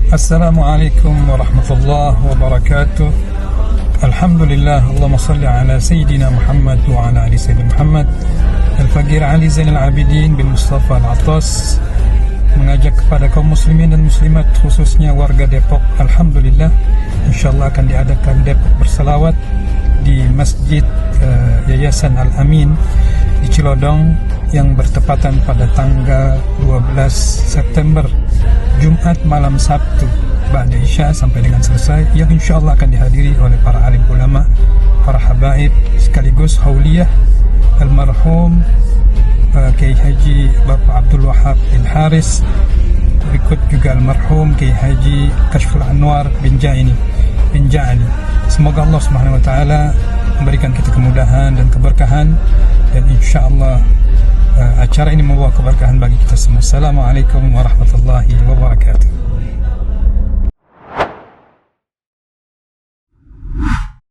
Assalamualaikum warahmatullahi wabarakatuh. Alhamdulillah, Allahumma salli ala Sayyidina Muhammad wa ala ali Sayyidina Muhammad. Al-Faqir Ali Zainal Abidin bin Mustafa Al-Atas mengajak kepada kaum muslimin dan muslimat, khususnya warga Depok. Alhamdulillah, insyaAllah akan diadakan Depok berselawat di Masjid Yayasan Al-Amin di Cilodong yang bertepatan pada tanggal 12 September, Jumat malam Sabtu ba'da Isya sampai dengan selesai, yang insyaAllah akan dihadiri oleh para alim ulama, para habaib, sekaligus hauliyah almarhum Kiai Haji Bapak Abdul Wahab bin Haris, berikut juga almarhum Kiai Haji Kashful Anwar bin Ja'ini. Semoga Allah Subhanahu wa taala memberikan kita kemudahan dan keberkahan, dan insyaallah acara ini membawa keberkahan bagi kita semua. Assalamualaikum warahmatullahi wabarakatuh.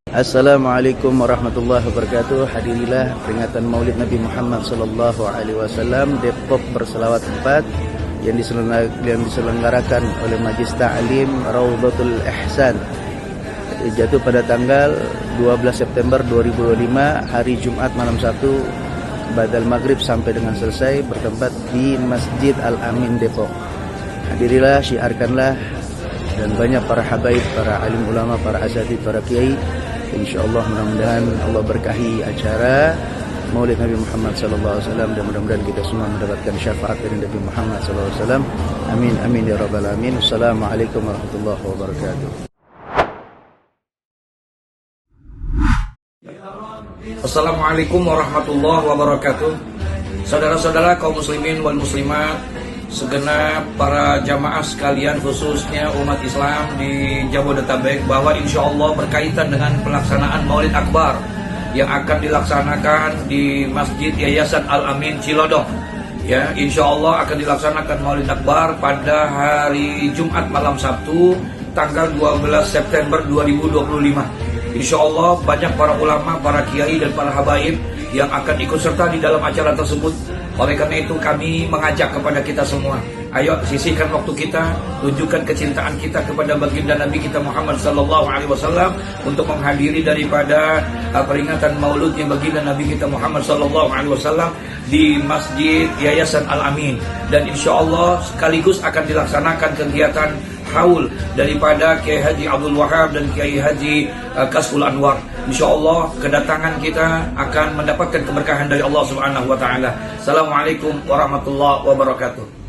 Assalamualaikum warahmatullahi wabarakatuh. Hadirilah peringatan Maulid Nabi Muhammad sallallahu alaihi wasallam Depok berselawat 4 yang diselenggarakan oleh Majlis Ta'lim Raudhatul Ihsan, jatuh pada tanggal 12 September 2025, hari Jumat malam Sabtu badal maghrib sampai dengan selesai, bertempat di Masjid Al-Amin Depok. Hadirilah, syiarkanlah, dan banyak para habaib, para alim ulama, para asatidz, para kiai. InsyaAllah mudah-mudahan Allah berkahi acara Maulid Nabi Muhammad SAW, dan mudah-mudahan kita semua mendapatkan syafaat dari Nabi Muhammad SAW. Amin amin ya rabbal alamin. Assalamualaikum warahmatullahi wabarakatuh. Assalamualaikum warahmatullahi wabarakatuh. Saudara-saudara kaum muslimin wal muslimat, segenap para jamaah sekalian, khususnya umat Islam di Jabodetabek, bahwa insya Allah berkaitan dengan pelaksanaan Maulid Akbar yang akan dilaksanakan di Masjid Yayasan Al-Amin Cilodong. Ya, insya Allah akan dilaksanakan Maulid Akbar pada hari Jumat malam Sabtu tanggal 12 September 2025. Insya Allah banyak para ulama, para kiai dan para habaib yang akan ikut serta di dalam acara tersebut. Oleh karena itu kami mengajak kepada kita semua, ayo sisihkan waktu kita, tunjukkan kecintaan kita kepada baginda Nabi kita Muhammad SAW untuk menghadiri daripada peringatan mauludnya baginda Nabi kita Muhammad SAW di Masjid Yayasan Al-Amin. Dan insya Allah sekaligus akan dilaksanakan kegiatan haul daripada Kiai Haji Abdul Wahab dan Kiai Haji Kashful Anwar. InsyaAllah kedatangan kita akan mendapatkan keberkahan dari Allah Subhanahu wa taala. Assalamualaikum warahmatullahi wabarakatuh.